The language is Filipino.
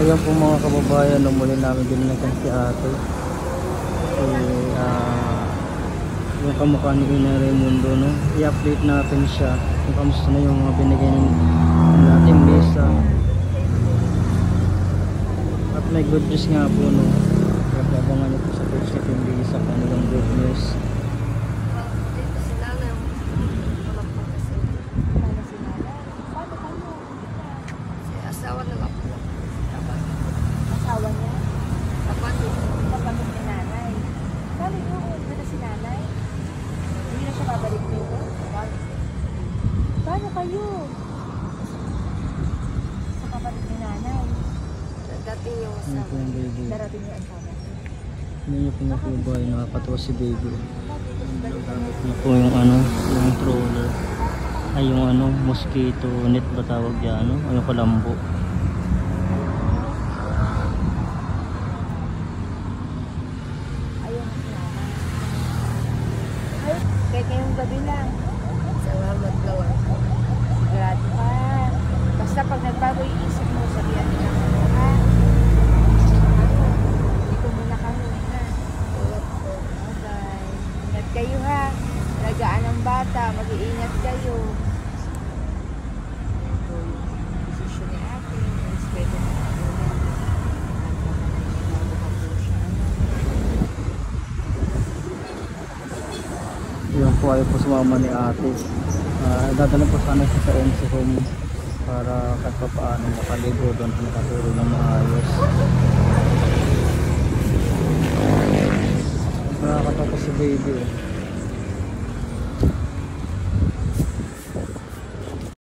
Ayan po mga kababayan, muli namin binilikan si ate. Yung kamukha ni Ina Raimundo, no? I-update natin siya kung kamusta na yung mga binigay natin mesa. At may good news nga po, no? Kaya pabangan niyo po sa page natin bisa kanilang good news. Asawa nila po. Asawa niya? Kapatid. Kapatid ni nanay. Kali mo, uwi na si nanay. Hindi na siya babalik dito. Paano kayo? Sa kapatid ni nanay. Dating yung Ano po asawa. yung baby? Darating niyo ang sama. Hindi niyo po nga po ba yung nakakatawa si baby? Gamit niya po yung ano, yung stroller. Ay yung ano, mosquito net ba tawag yan, ano? O yung kalambo. Ayun si nanay. Ay, kaya ngayong gabi lang. Salamat naman. Sigurado ka. Basta pag nagbago yung isip mo, sabihan nila mo, ha? Ano? Hindi ko muna kami, ha? Bye-bye. Ingat kayo, ha? Alagaan ang bata, mag-iingat kayo. Ito yung desisyon ni ate. Respeto na ako na. Yung po ayaw po sumama ni ate. Dadala po sana siya sa MC home para kahit pa paano makaligo doon at nakaturo ng maayos. Nakakatawa po si baby.